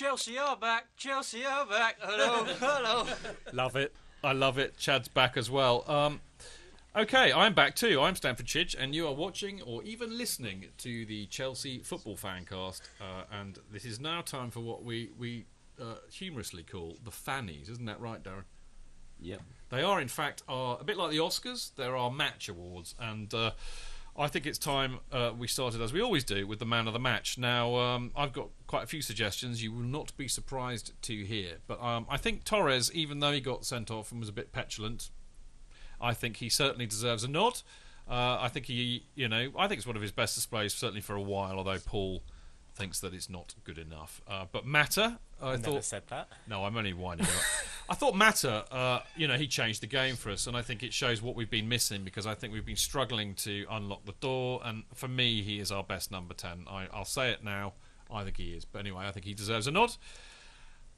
Chelsea are back. Chelsea are back. Hello, hello. Love it. I love it. Chad's back as well. Okay, I'm back too. I'm Stanford Chidge, and you are watching or even listening to the Chelsea Football FanCast. And this is now time for what we humorously call the Fannies. Isn't that right, Darren? Yep. They are, in fact, a bit like the Oscars. There are match awards, and I think it's time we started, as we always do, with the man of the match. Now, I've got quite a few suggestions you will not be surprised to hear. But I think Torres, even though he got sent off and was a bit petulant, I think he certainly deserves a nod. I think I think it's one of his best displays, certainly for a while, although Paul thinks that it's not good enough. But Mata, I thought... never said that. No, I'm only winding up. I thought Mata, he changed the game for us, and I think it shows what we've been missing, because I think we've been struggling to unlock the door, and for me, he is our best number 10. I'll say it now, I think he is. But anyway, I think he deserves a nod.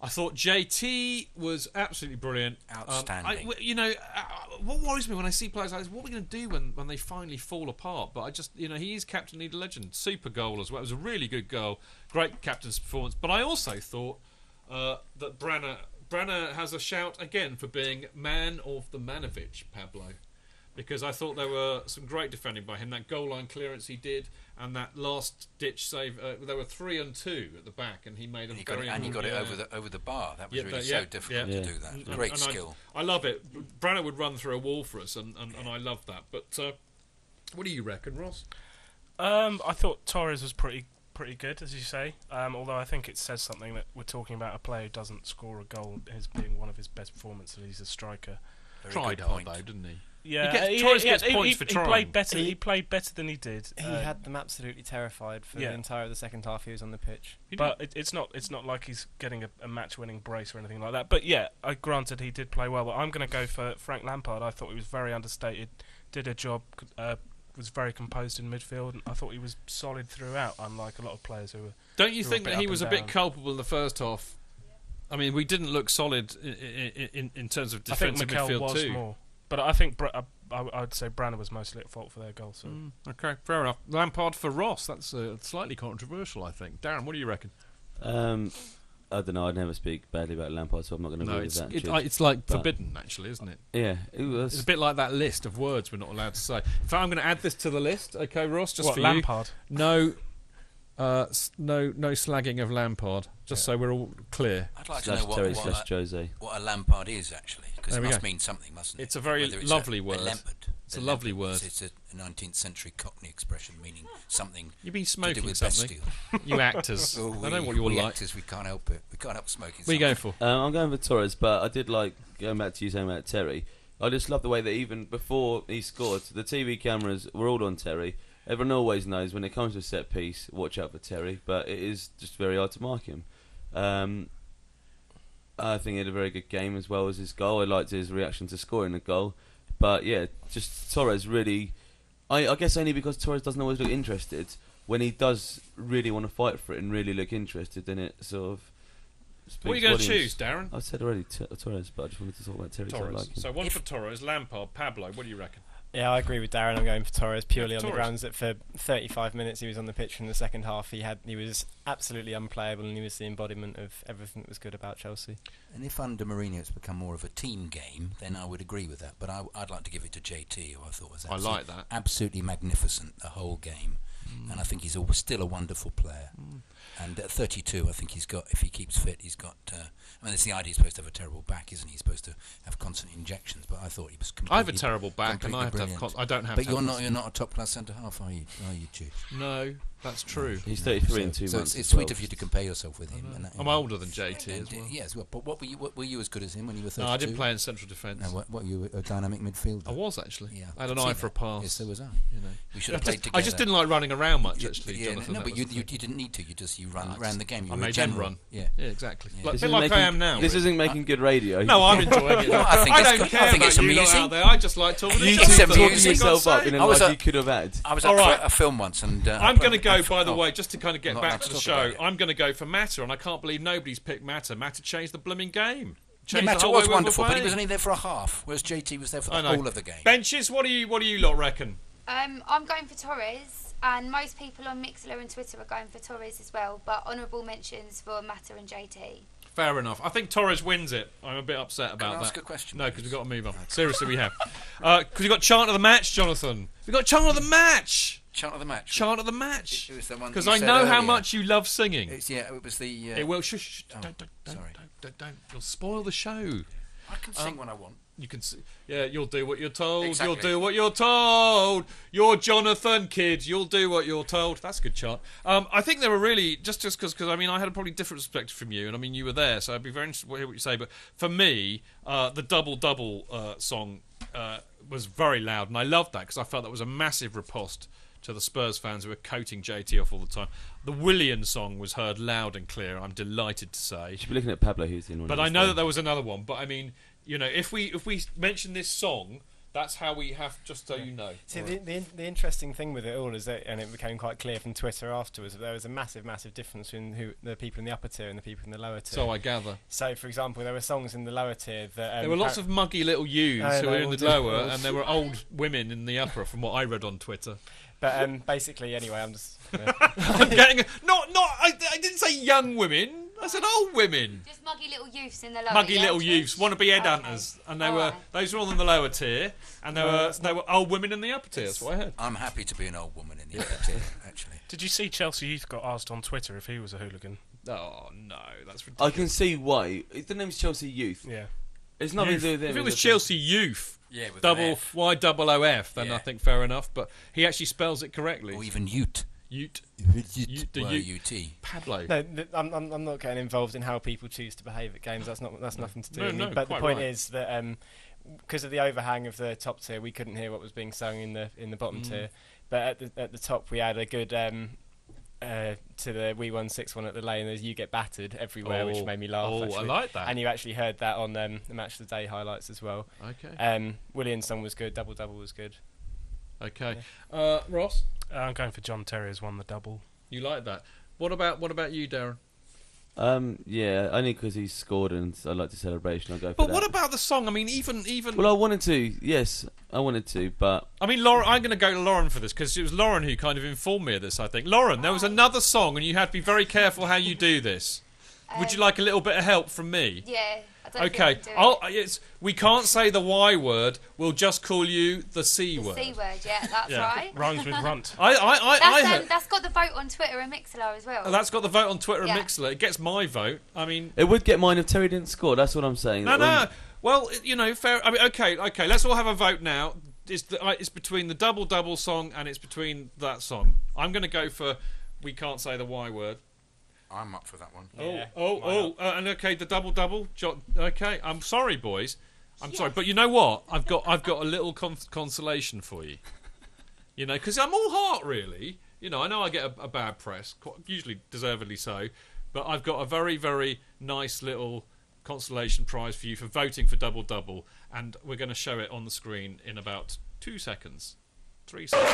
I thought JT was absolutely brilliant. Outstanding. What worries me when I see players like this, what are we going to do when they finally fall apart? But I just, he is captain, leader, legend. Super goal as well. It was a really good goal. Great captain's performance. But I also thought that Branner has a shout again for being man of the Manovic, Pablo. Because I thought there were some great defending by him. That goal line clearance he did, and that last ditch save. There were 3 and 2 at the back, and he made them very. And he got it over the bar. That was really so difficult to do that. Great skill. I love it. Branner would run through a wall for us, and I love that. But what do you reckon, Ross? I thought Torres was pretty good, as you say. Although I think it says something that we're talking about a player who doesn't score a goal as being one of his best performances. He's a striker. Tried hard though, didn't he? Yeah, Torres gets points for trying. He played better. He played better than he did. He had them absolutely terrified for the entire of the second half. He was on the pitch, but it's not like he's getting a match-winning brace or anything like that. But yeah, granted he did play well. But I'm going to go for Frank Lampard. I thought he was very understated, did a job, was very composed in midfield. And I thought he was solid throughout, unlike a lot of players who were. Don't you think that he was a bit culpable in the first half? I mean, we didn't look solid in terms of defensive midfield was too. More. But I think I'd say Branner was mostly at fault for their goal. So. Okay, fair enough. Lampard for Ross. That's slightly controversial, I think. Darren, what do you reckon? I don't know. I'd never speak badly about Lampard, so I'm not going to agree with that. It's like forbidden, actually, isn't it? Yeah, it was. It's a bit like that list of words we're not allowed to say. In fact, I'm going to add this to the list. Okay, Ross, just for Lampard? You. No slagging of Lampard. Just so we're all clear. I'd like to know what a Lampard is, actually, because it must mean something, mustn't it? It's a very lovely word. It's a lovely word. It's a 19th century Cockney expression meaning something. You've been smoking to do with something. You actors. I know what you're like. Actors, we can't help it. We can't help smoking. What are you going for? I'm going for Torres, but I did like going back to you saying about Terry. I just love the way that even before he scored, the TV cameras were all on Terry. Everyone always knows when it comes to a set piece, watch out for Terry, but it is just very hard to mark him. I think he had a very good game as well as his goal. I liked his reaction to scoring the goal. But yeah, just Torres really... I guess only because Torres doesn't always look interested. When he does really want to fight for it and really look interested, then it sort of... What are you going to choose, Darren? I said already Torres, but I just wanted to talk about Terry. Torres. So one for Torres, Lampard, Pablo. What do you reckon? Yeah, I agree with Darren. I'm going for Torres purely on the grounds that for 35 minutes he was on the pitch in the second half. He was absolutely unplayable, and he was the embodiment of everything that was good about Chelsea. And if under Mourinho it's become more of a team game, then I would agree with that. But I'd like to give it to JT, who I thought was absolutely magnificent the whole game. And I think he's still a wonderful player. And at 32, I think if he keeps fit, he's got... it's the idea he's supposed to have a terrible back, isn't he? He's supposed to have constant injections, but I thought he was completely... I have a terrible back, and I don't have... But you're not a top-class centre-half, are you, Chief? No, that's true. He's 33 in 2 months. So it's sweet of you to compare yourself with him. I'm older than JT as well. Yes, but what were you as good as him when you were 32? No, I didn't play in central defence. No, what were you, a dynamic midfielder? I was, actually. Yeah, I had an eye for a pass. Yes, so was I. We should have played together. I just didn't like running around much, actually. No, but you didn't need to. You ran the game. I made them run. Yeah, exactly. Yeah. A bit like I am now. This isn't making good radio. No, I'm enjoying it. I don't care about you lot out there. I just like talking to talking yourself up in a life you could have had. I was at a film once, and I'm going to go. By the way, just to kind of get back to the show, I'm going to go for Mata, and I can't believe nobody's picked Mata. Mata changed the blooming game. Mata was wonderful, but he was only there for a half, whereas JT was there for the whole of the game. Benches, what do you lot reckon? I'm going for Torres. And most people on Mixlr and Twitter are going for Torres as well, but honourable mentions for Mata and JT. Fair enough. I think Torres wins it. I'm a bit upset about that. Can I ask a question? No, because we've got to move on. Seriously, we have. Because we've got chant of the match, Jonathan. We've got chant of the match. Chant of the match. Chant of the match. It was the one. Because I know how much you love singing. It was the. It will. Shush. Sorry. Don't. You'll spoil the show. I can sing when I want. You can. Yeah, you'll do what you're told. Exactly. You'll do what you're told. You're Jonathan, kid. You'll do what you're told. That's a good chant. I think they were really just because I mean I had a probably different perspective from you, and I mean you were there, so I'd be very interested to hear what you say. But for me, the double song was very loud, and I loved that because I felt that was a massive riposte to the Spurs fans who were coating JT off all the time. The Willian song was heard loud and clear. I'm delighted to say. You should be looking at Pablo, who's in one. But I know that there was another one. But I mean, you know, if we mention this song, that's how we have. Just so you know. See, the interesting thing with it all is that, and it became quite clear from Twitter afterwards, that there was a massive difference between the people in the upper tier and the people in the lower tier. So I gather. So, for example, there were songs in the lower tier that there were lots of muggy little youths who were in the lower, and there were old women in the upper, from what I read on Twitter. But basically, anyway, I'm just. I'm getting I didn't say young women. I said old women. Just muggy little youths in the lower. Muggy little youths, want to be headhunters, and they were those were all in the lower tier, and there were old women in the upper tier. That's what I heard. I'm happy to be an old woman in the upper tier, actually. Did you see Chelsea Youth got asked on Twitter if he was a hooligan? Oh no, that's ridiculous. I can see why. The name's Chelsea Youth. Yeah. It's nothing to do with him. If it was Chelsea Youth, with double F. YOOF, then I think fair enough. But he actually spells it correctly. Or even Ute. Ute. U-T. Pablo. No, I'm not getting involved in how people choose to behave at games. That's nothing to do with me. No, but the point right. is that because of the overhang of the top tier, we couldn't hear what was being sung in the bottom tier. But at the top, we had a good to the We Won 6-1 at the Lane. There's You Get Battered everywhere, which made me laugh. Oh, actually. I like that. And you actually heard that on the Match of the Day highlights as well. Okay. William's song was good. Double was good. Okay. Ross, I'm going for John Terry as won the double. you like that? What about you, Darren? Yeah, only because he scored and I like the celebration. I'll go for But that. what about the song? I mean, even. Well, I wanted to. Yes, I wanted to, but I mean, Lauren. I'm going to go to Lauren for this because it was Lauren who kind of informed me of this. I think Lauren, there was another song, and you had to be very careful how you do this. Would you like a little bit of help from me? Yeah. I don't Okay. think I can do it. We can't say the Y word. We'll just call you the C word. The C word, yeah, that's right. Rhymes with runt. I heard. That's got the vote on Twitter and Mixlr as well. That's got the vote on Twitter Yeah. and Mixlr. It gets my vote. I mean, it would get mine if Terry didn't score. That's what I'm saying. no. Well, you know, fair. I mean, okay. Let's all have a vote now. It's between the double song and it's between that song. I'm going to go for We Can't Say the Y word. I'm up for that one. Yeah, and okay, the double. Okay, I'm sorry, boys. I'm sorry, but you know what? I've got a little consolation for you. You know, because I'm all heart, really. You know, I know I get a bad press, usually deservedly so, but I've got a very, very nice little consolation prize for you for voting for double, and we're going to show it on the screen in about 2 seconds, 3 seconds.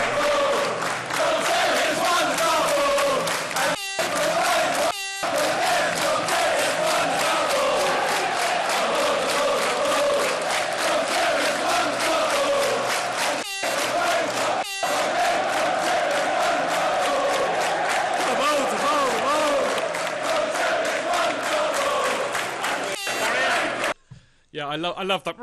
Yeah, I love that.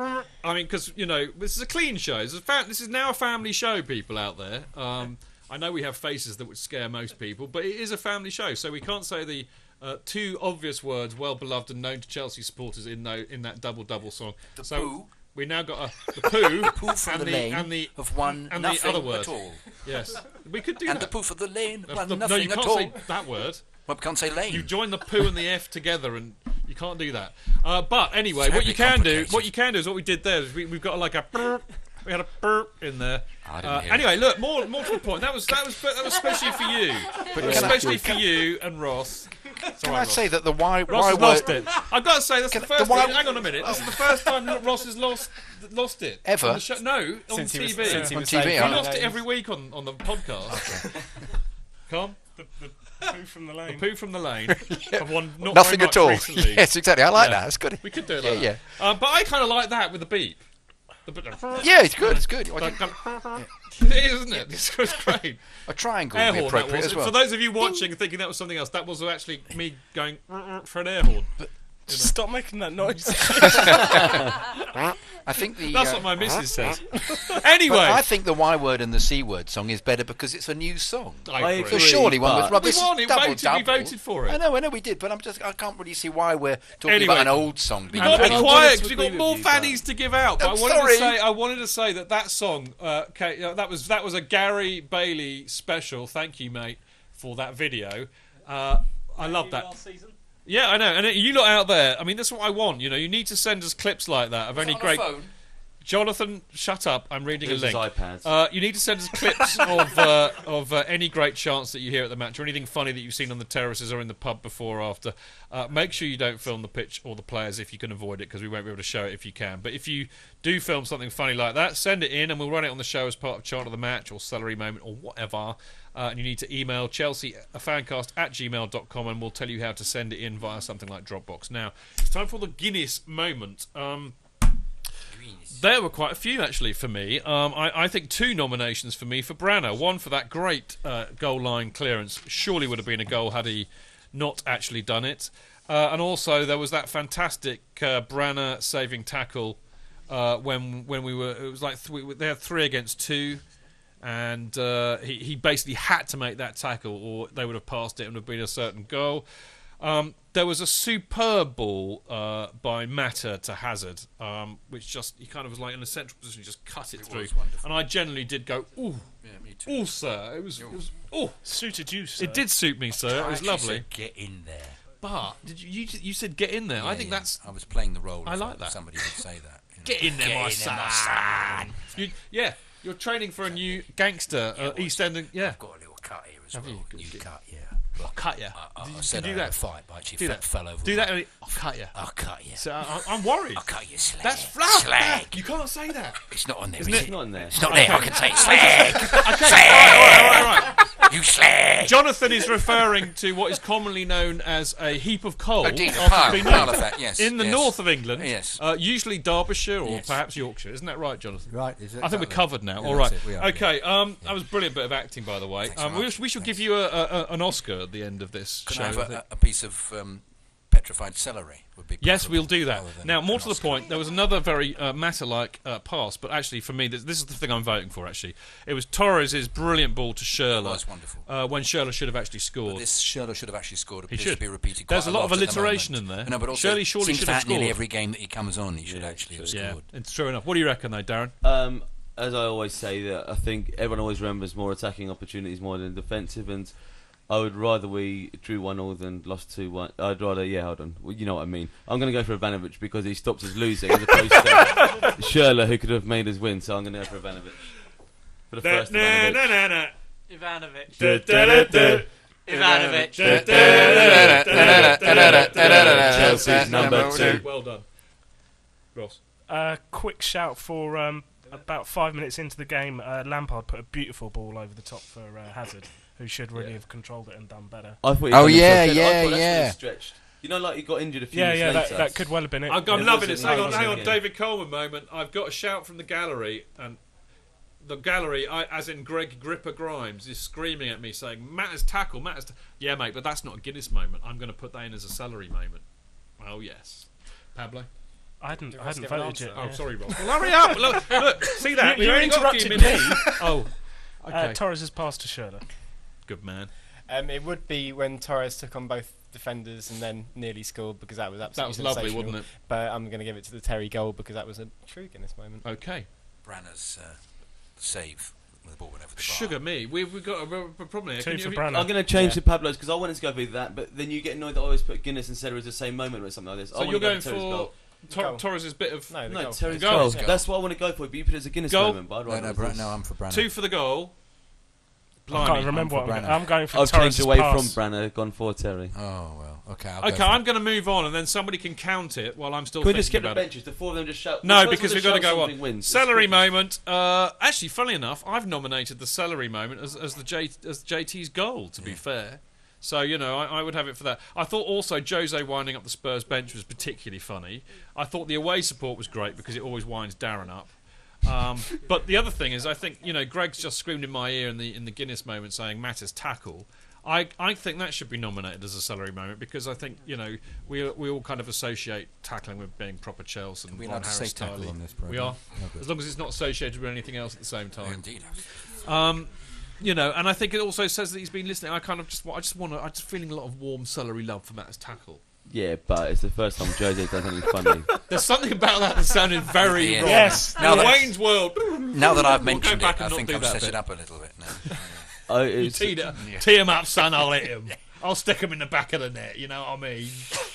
I mean, because you know, this is a clean show. This is now a family show, people out there. I know we have faces that would scare most people, but it is a family show, so we can't say the two obvious words, well beloved and known to Chelsea supporters in that double song. Poo. We now got the poo, The poo from the lane and the of one and nothing the other word. at all. Yes, we could do And that. the poo for the lane, one No, nothing you at can't all. say that word. Well, we can't say lane. You join the poo and the F together, and you can't do that. But anyway, It's what you terribly can do is what we did there. Is we've got like a burp. We had a burp in there. I didn't hear Anyway, look, more to the point. That was especially for you, especially for you and Ross. Can I say that the Y Ross has word... lost it. I've got to say that's the Can- first the Y- time. Hang on a minute. This is the first time that Ross has lost it Ever? on the show. No, on Since he was- TV. since he On was TV, saying He I no lost it names. every week on the podcast. Come. The poo from the lane. Poo from the lane. I've won not Nothing very at much all. recently. Yes, exactly. I like Yeah. that. That's good. We could do it like Yeah, that. But I kind of like that with the beep. Yeah, it's good. It's good. It is, isn't it? It's great. A triangle Air would be horn, that appropriate was. as well. For those of you watching and thinking that was something else, that was actually me going for an air horn. Stop making that noise. I think that's what my missus says. Anyway, I think the Y word and the C word song is better because it's a new song. I agree. So surely one with We won it. We voted for it. I know we did, but I can't really see why we're talking about an old song. We've got to be I quiet wanted because to we've got agree more with you, fannies to give out. But I'm I wanted to say that song, that was a Gary Bailey special. Thank you, mate, for that video. I love that. Yeah, I know. And you lot out there, I mean, that's what I want. You know, you need to send us clips like that of any great. Jonathan, shut up! I'm reading a link. You need to send us clips of any great chants that you hear at the match, or anything funny that you've seen on the terraces or in the pub before or after. Make sure you don't film the pitch or the players if you can avoid it, because we won't be able to show it if you can. But if you do film something funny like that, send it in, and we'll run it on the show as part of chant of the match or celery moment or whatever. And you need to email chelseafancast@gmail.com, and we'll tell you how to send it in via something like Dropbox. Now it's time for the Guinness moment. There were quite a few actually for me. I think 2 nominations for me for Branner. One for that great goal line clearance. Surely would have been a goal had he not actually done it. And also there was that fantastic Branner saving tackle when we were. It was like they had 3 against 2, and he basically had to make that tackle, or they would have passed it and would have been a certain goal. There was a superb ball by Mata to Hazard, which just, he kind of was like in a central position, just cut it through. And I generally did go, ooh, yeah, me too. Ooh, sir. It was Suited you, sir. It did suit me, sir. It was lovely. Said, get in there. But you said get in there. Yeah, I think that's. I was playing the role. I like that. Somebody would say that. You know. Get in there, my son. You're training for a new gangster East End. Yeah. I've got a little cut here as well. New cut, yeah. I'll cut you. I said I had a fight, but actually fell over. Do that. I'll cut you. I'll cut you. So I'm worried. I'll cut you, slag. That's flat. Slag. You can't say that. It's not on there, Isn't is it? Not on there. It's not there. I can say slag. Okay. Slag. All right. You slag. Jonathan is referring to what is commonly known as a heap of coal. Indeed, after being pile of that, yes. in the north of England. Yes. Usually Derbyshire or perhaps Yorkshire. Isn't that right, Jonathan? Right. I think we're covered now. Yeah, all right. we are, okay. That was a brilliant bit of acting, by the way. We should give you an Oscar at the end of this Can show. I have a piece of petrified celery? Would be yes, we'll do that. rather than Now, more an to the Oscar. point, there was another very Mata-like pass, but actually, for me, this is the thing I'm voting for, actually. It was Torres' brilliant ball to Schürrle. It was wonderful. When Schürrle should have actually scored. But this Schürrle should have actually scored. He It should. should be repeated quite There's a lot of at the alliteration moment. in there. No, but also Shirley surely seems should to have happen nearly scored. every game that he comes on, he should actually have Yeah, scored. it's true enough. What do you reckon, though, Darren? As I always say, that I think everyone always remembers more attacking opportunities more than defensive, and I would rather we drew 1-0 than lost 2-1. I'd rather, hold on. Well, you know what I mean. I'm going to go for Ivanovic because he stopped us losing as opposed to Schürrle, who could have made us win. So I'm going to go for Ivanovic. For the first Ivanovic. Chelsea's number 2. Well done. Ross. Quick shout for about 5 minutes into the game, Lampard put a beautiful ball over the top for Hazard, who should really have controlled it and done better. I thought stretched. You know, like he got injured a few minutes later. That could well have been it. I'm loving it. Hang on, David Coleman moment. I've got a shout from the gallery, and the gallery, as in Greg Gripper Grimes, is screaming at me saying, Matt has tackled. Yeah, mate, but that's not a Guinness moment. I'm going to put that in as a celery moment. Oh, yes. Pablo? I hadn't voted yet. Oh, sorry, Ross. Well, hurry up. Look, see that? You interrupted me. Oh, okay. Torres has passed to Schürrle. Good man. It would be when Torres took on both defenders and then nearly scored, because that was absolutely lovely, sensational. wasn't it? But I'm going to give it to the Terry goal because that was a true Guinness moment. Okay. Branner's save with the ball went over the bar. Sugar me. We've got a problem here. Two for Branner. I'm going to change to Pablo's because I wanted to go with that, but then you get annoyed that I always put Guinness and Cedar as the same moment or something like this. So you're going for Torres' bit of... No, Terry's goal. goal. That's what I want to go for, but you put it as a Guinness moment. But No, I'm for Branner. 2 for the goal. I can't remember what I'm going for. I've Torres' changed away pass. from Branner, gone for Terry. Oh, well, okay. I'm going to move on, and then somebody can count it while I'm still Can we thinking just skip the about it. benches? The 4 of them just shout. No, because we've got to go on. Wins. Celery moment. Actually, funnily enough, I've nominated the celery moment as JT's goal, to be fair. So, I would have it for that. I thought also Jose winding up the Spurs bench was particularly funny. I thought the away support was great because it always winds Darren up. But the other thing is, I think Greg's just screamed in my ear in the Guinness moment saying Mattis tackle. I think that should be nominated as a celery moment because I think we all kind of associate tackling with being proper Chelsea and Ron Harris style. We are, as long as it's not associated with anything else at the same time. Indeed. And I think it also says that he's been listening. I'm just feeling a lot of warm celery love for Matt's tackle. Yeah, but it's the first time Jose does anything funny. There's something about that sounded very wrong. Yes. Now Wayne's World. Now that I've mentioned it, I think I've set it up a little bit now. You tee him up, son. I'll hit him. I'll stick him in the back of the net. You know what I mean? Yes.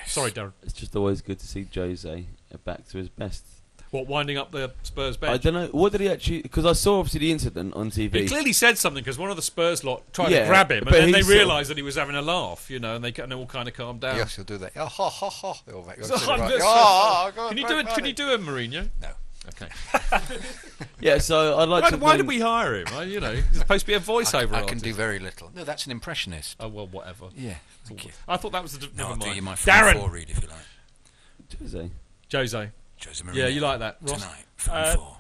Sorry, Darren. It's just always good to see Jose back to his best. What, winding up the Spurs bench? I don't know. What did he actually... Because I saw, obviously, the incident on TV. He clearly said something because one of the Spurs lot tried to grab him and then they realised that he was having a laugh, and they all kind of calmed down. Yes, he'll do that. Oh, ha, ha, ha. Can you do a Mourinho? No. Okay. Yeah, so I'd like to... Why did we hire him? He's supposed to be a voiceover I can do very little. No, that's an impressionist. Oh, well, whatever. Yeah, thank you. I thought that was the... No, I'll do you my Darren! 4 read if you like. Jose Mourinho. Yeah, you like that, Ross? Tonight, 4.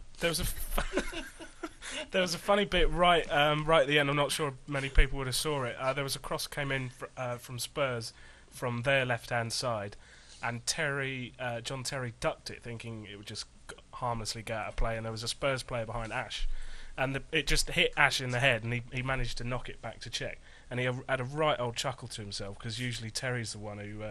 There was a funny bit right at the end. I'm not sure many people would have saw it. There was a cross came in from Spurs from their left-hand side, and John Terry ducked it, thinking it would just harmlessly get out of play. And there was a Spurs player behind Ash, and it just hit Ash in the head, and he managed to knock it back to Czech. And he had a right old chuckle to himself because usually Terry's the one who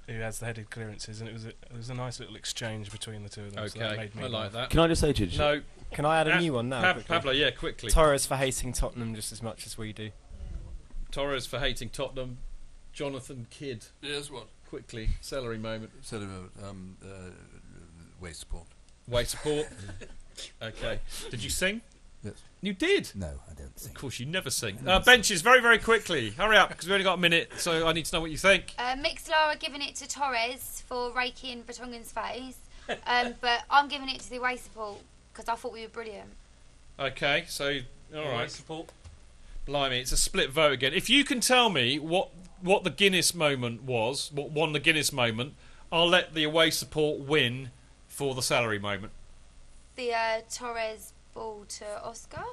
has the headed clearances, and it was a nice little exchange between the two of them. Okay, So that made me like that. Can I just say to you? No. Can I add a new one now? Pablo, yeah, quickly. Torres for hating Tottenham just as much as we do. Torres for hating Tottenham. Jonathan Kidd. Yes, what? Quickly, celery moment. Waste support. Waste support. Okay. Did you sing? Yes. You did? No, I don't sing. Of course, you never sing. Benches, very, very quickly. Hurry up, because we've only got a minute, so I need to know what you think. Mixler are giving it to Torres for raking Vertonghen's face, but I'm giving it to the away support because I thought we were brilliant. Okay, so, all right. Support. Blimey, it's a split vote again. If you can tell me what the Guinness moment was, what won the Guinness moment, I'll let the away support win for the salary moment. The Torres ball to Oscar.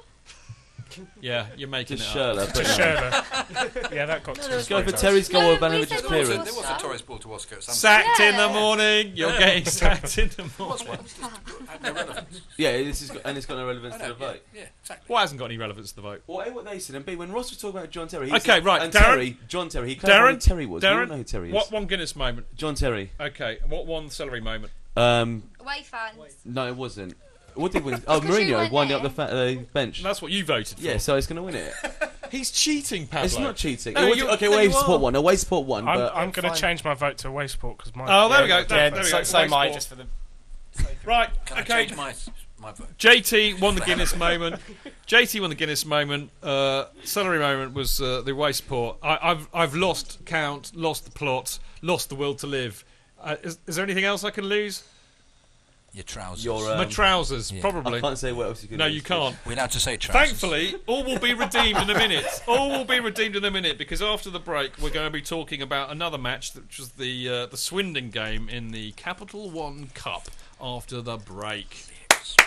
Yeah, you're making Just it up. Schürrle. Yeah, that got to Let's go for Terry's goal of Ivanović's clearance. There was a Torres ball to Oscar. Sacked in the morning. You're getting sacked in the morning. No relevance. Yeah, it's got no relevance to the vote. Yeah, exactly. What hasn't got any relevance to the vote? Well, A, what they said, and B, when Ross was talking about John Terry... Okay, right, and Darren. John Terry, he clarified who Terry was. Darren, We don't know who Terry is. What won Guinness moment? John Terry. Okay, what won the celery moment? Away fans. No, it wasn't. What did win? Oh, It's 'cause you Mourinho weren't winding up there. the bench. That's what you voted for. Yeah, so it's going to win it. He's cheating, Pablo. It's not cheating. No, Okay, away support one. Away support one. But I'm going to change my vote to away support because my. Oh, there we go. Yeah, There we go. so Away might support. just for the. Right, Can I okay. change my vote? JT won the Guinness moment. JT won the Guinness moment. Celery moment was the away support. I've lost count, lost the plot, lost the will to live. Is there anything else I can lose? Your trousers. My trousers, yeah. probably. I can't say what else you can No, do. you can't. We're allowed to say trousers. Thankfully, all will be redeemed in a minute. All will be redeemed in a minute because after the break, we're going to be talking about another match, which was the Swindon game in the Capital One Cup. After the break. Yes.